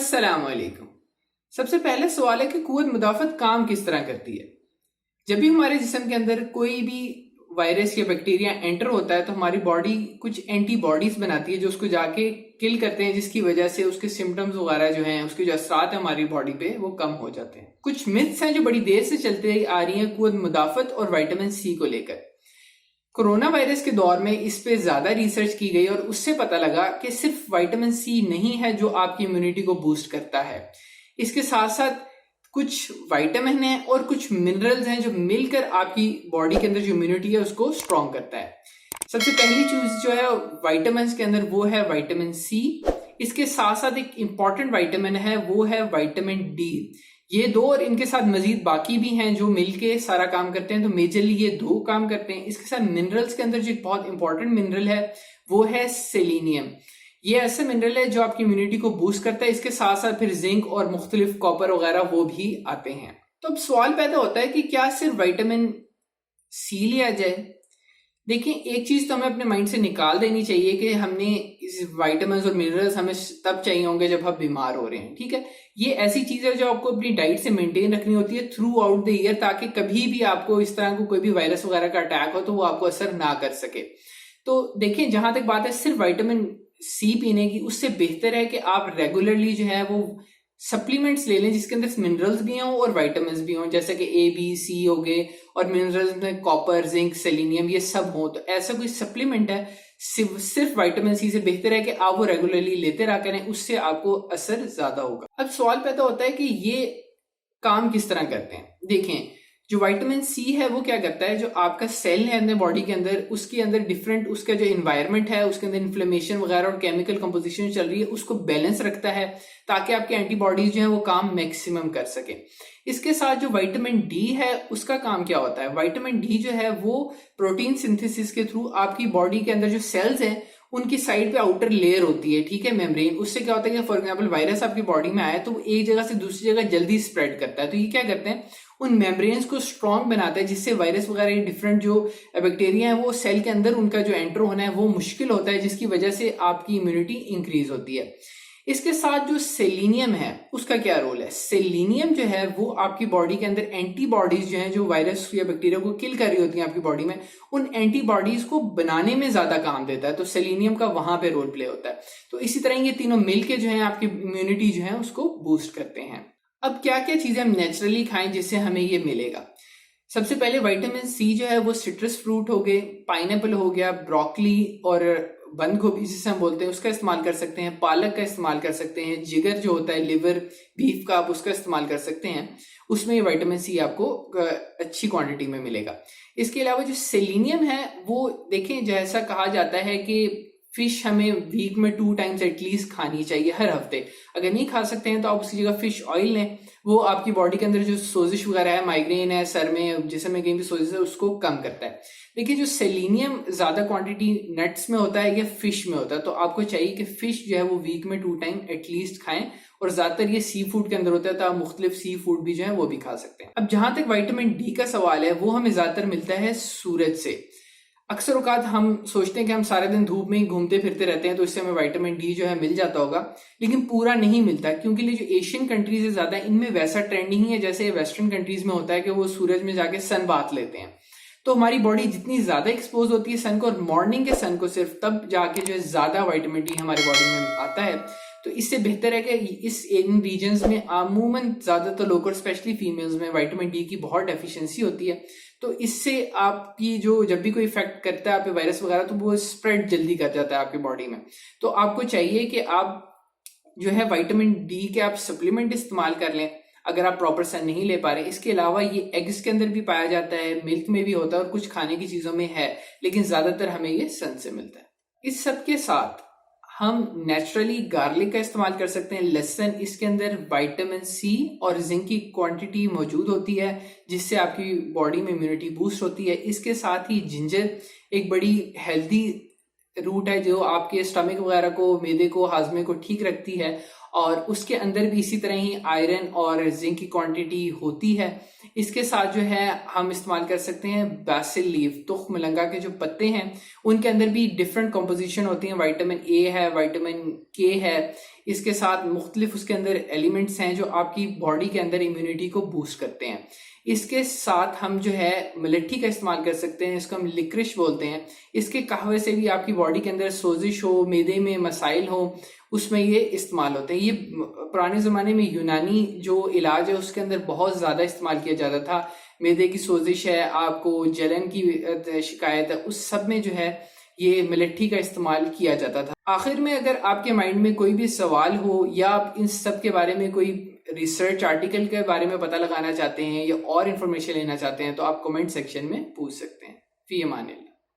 अस्सलामुअलैकुम। सबसे पहले सवाल है कि कुव्वत मुदाफ़त काम किस तरह करती है। जब भी हमारे जिस्म के अंदर कोई भी वायरस या बैक्टीरिया एंटर होता है तो हमारी बॉडी कुछ एंटीबॉडीज बनाती है जो उसको जाके किल करते हैं, जिसकी वजह से उसके सिम्टम्स वगैरह जो हैं, उसके जो असरात है हमारी बॉडी पे वो कम हो जाते हैं। कुछ मिथ्स हैं जो बड़ी देर से चलते आ रही हैं कुव्वत मुदाफ़त और विटामिन सी को लेकर। कोरोना वायरस के दौर में इस पे ज्यादा रिसर्च की गई और उससे पता लगा कि सिर्फ विटामिन सी नहीं है जो आपकी इम्यूनिटी को बूस्ट करता है। इसके साथ साथ कुछ विटामिन हैं और कुछ मिनरल्स हैं जो मिलकर आपकी बॉडी के अंदर जो इम्यूनिटी है उसको स्ट्रॉन्ग करता है। सबसे पहली चीज जो है विटामिन के अंदर वो है विटामिन सी। इसके साथ साथ एक इंपॉर्टेंट विटामिन है वो है विटामिन डी। ये दो और इनके साथ मजीद बाकी भी हैं जो मिलके सारा काम करते हैं, तो मेजरली ये दो काम करते हैं। इसके साथ मिनरल्स के अंदर जो एक बहुत इंपॉर्टेंट मिनरल है वो है सेलेनियम। ये ऐसा मिनरल है जो आपकी इम्यूनिटी को बूस्ट करता है। इसके साथ साथ फिर जिंक और मुख्तलिफ कॉपर वगैरह वो भी आते हैं। तो अब सवाल पैदा होता है कि क्या सिर्फ विटामिन सी लिया जाए। देखिए, एक चीज तो हमें अपने माइंड से निकाल देनी चाहिए कि हमने इस विटामिन और मिनरल्स हमें तब चाहिए होंगे जब हम बीमार हो रहे हैं। ठीक है, ये ऐसी चीज है जो आपको अपनी डाइट से मेंटेन रखनी होती है थ्रू आउट द ईयर, ताकि कभी भी आपको इस तरह को कोई भी वायरस वगैरह का अटैक हो तो वो आपको असर ना कर सके। तो देखिए, जहां तक बात है सिर्फ विटामिन सी पीने की, उससे बेहतर है कि आप रेगुलरली जो है वो सप्लीमेंट्स ले लें जिसके अंदर मिनरल्स भी हों और विटामिन भी हों, जैसे कि ए बी सी हो गए, और मिनरल्स में कॉपर, जिंक, सेलेनियम ये सब हो। तो ऐसा कोई सप्लीमेंट है सिर्फ विटामिन सी से बेहतर है कि आप वो रेगुलरली लेते रहा करें, उससे आपको असर ज्यादा होगा। अब सवाल पैदा होता है कि ये काम किस तरह करते हैं। देखें, जो विटामिन सी है वो क्या करता है, जो आपका सेल है अंदर बॉडी के अंदर, उसके अंदर डिफरेंट उसका जो इन्वायरमेंट है उसके अंदर इन्फ्लेमेशन वगैरह और केमिकल कंपोजिशन चल रही है उसको बैलेंस रखता है ताकि आपके एंटीबॉडीज जो है वो काम मैक्सिमम कर सके। इसके साथ जो विटामिन डी है उसका काम क्या होता है। विटामिन डी जो है वो प्रोटीन सिंथेसिस के थ्रू आपकी बॉडी के अंदर जो सेल्स हैं उनकी साइड पे आउटर लेयर होती है, ठीक है, मेम्ब्रेन। उससे क्या होता है कि फॉर एग्जांपल वायरस आपकी बॉडी में आया तो वो एक जगह से दूसरी जगह जल्दी स्प्रेड करता है। तो ये क्या करते हैं, उन मेम्ब्रेन्स को स्ट्रॉन्ग बनाता है जिससे वायरस वगैरह डिफरेंट जो बैक्टीरिया है वो सेल के अंदर उनका जो एंटर होना है वो मुश्किल होता है, जिसकी वजह से आपकी इम्यूनिटी इंक्रीज होती है। इसके साथ जो सेलेनियम है उसका क्या रोल है। सेलेनियम जो है वो आपकी बॉडी के अंदर एंटीबॉडीज जो है जो वायरस या बैक्टीरिया को किल कर रही होती हैं आपकी बॉडी में, उन एंटीबॉडीज को बनाने में ज्यादा काम देता है। तो सेलेनियम का वहां पे रोल प्ले होता है। तो इसी तरह ये तीनों मिलके जो है आपकी इम्यूनिटी जो है उसको बूस्ट करते हैं। अब क्या क्या चीजें हम नेचुरली खाएं जिससे हमें ये मिलेगा। सबसे पहले विटामिन सी जो है वो सिट्रस फ्रूट हो गए, पाइनएप्पल हो गया, ब्रोकली और बंद गोभी जिसे हम बोलते हैं उसका इस्तेमाल कर सकते हैं, पालक का इस्तेमाल कर सकते हैं, जिगर जो होता है लिवर बीफ का आप उसका इस्तेमाल कर सकते हैं। उसमें ये विटामिन सी आपको अच्छी क्वांटिटी में मिलेगा। इसके अलावा जो सेलेनियम है वो देखें, जैसा कहा जाता है कि फिश हमें वीक में 2 टाइम्स एटलीस्ट खानी चाहिए हर हफ्ते। अगर नहीं खा सकते हैं तो आप उसकी जगह फिश ऑयल लें, वो आपकी बॉडी के अंदर जो सोजिश वगैरह है, माइग्रेन है, सर में जिसम में कहीं भी सोजिश है उसको कम करता है। देखिए, जो सेलेनियम ज्यादा क्वांटिटी नट्स में होता है या फिश में होता है, तो आपको चाहिए कि फिश जो है वो वीक में 2 टाइम एटलीस्ट खाएं, और ज्यादातर ये सी फूड के अंदर होता है तो आप मुख्तलिफ सी फूड भी जो है वो भी खा सकते हैं। अब जहां तक विटामिन डी का सवाल है वो हमें ज्यादातर मिलता है सूरज से। अक्सर औकात हम सोचते हैं कि हम सारे दिन धूप में ही घूमते फिरते रहते हैं तो इससे हमें विटामिन डी जो है मिल जाता होगा, लेकिन पूरा नहीं मिलता, क्योंकि जो एशियन कंट्रीज है ज्यादा इनमें वैसा ट्रेंड नहीं है जैसे वेस्टर्न कंट्रीज में होता है कि वो सूरज में जाके सन बाथ लेते हैं। तो हमारी बॉडी जितनी ज्यादा एक्सपोज होती है सन को, और मॉर्निंग के सन को सिर्फ, तब जाके जो है ज्यादा विटामिन डी हमारी बॉडी में आता है। तो इससे बेहतर है कि इन रीजन्स में अमूमन ज्यादातर लोग और स्पेशली फीमेल्स में विटामिन डी की बहुत डेफिशिएंसी होती है। तो इससे आपकी जो जब भी कोई इफेक्ट करता है आप पे वायरस वगैरह तो वो स्प्रेड जल्दी कर जाता है आपकी बॉडी में। तो आपको चाहिए कि आप जो है विटामिन डी के आप सप्लीमेंट इस्तेमाल कर लें अगर आप प्रॉपर सन नहीं ले पा रहे। इसके अलावा ये एग्स के अंदर भी पाया जाता है, मिल्क में भी होता है और कुछ खाने की चीजों में है, लेकिन ज्यादातर हमें ये सन से मिलता है। इस सब के साथ हम नेचुरली गार्लिक का इस्तेमाल कर सकते हैं, लहसुन, इसके अंदर विटामिन सी और जिंक की क्वांटिटी मौजूद होती है जिससे आपकी बॉडी में इम्यूनिटी बूस्ट होती है। इसके साथ ही जिंजर एक बड़ी हेल्दी रूट है जो आपके स्टमक वगैरह को, मैदे को, हाजमे को ठीक रखती है, और उसके अंदर भी इसी तरह ही आयरन और जिंक की क्वांटिटी होती है। इसके साथ जो है हम इस्तेमाल कर सकते हैं बैसिल लीफ, तुख मलंगा के जो पत्ते हैं उनके अंदर भी डिफरेंट कंपोजिशन होती है, विटामिन ए है, विटामिन के है, इसके साथ मुख्तलिफ उसके अंदर एलिमेंट्स हैं जो आपकी बॉडी के अंदर इम्यूनिटी को बूस्ट करते हैं। इसके साथ हम जो है मलेट्ठी का इस्तेमाल कर सकते हैं, इसको हम लिक्रिश बोलते हैं। इसके कहवे से भी आपकी बॉडी के अंदर सोजिश हो, मैदे में मसाइल हो, उसमें ये इस्तेमाल होते हैं। ये पुराने ज़माने में यूनानी जो इलाज है उसके अंदर बहुत ज़्यादा इस्तेमाल किया जाता था। मैदे की सोजिश है, आपको जलन की शिकायत है, उस सब में जो है ये मलेट्ठी का इस्तेमाल किया जाता था। आखिर में अगर आपके माइंड में कोई भी सवाल हो या आप इन सब के बारे में कोई रिसर्च आर्टिकल के बारे में पता लगाना चाहते हैं या और इन्फॉर्मेशन लेना चाहते हैं तो आप कमेंट सेक्शन में पूछ सकते हैं। फी अमान अल्लाह।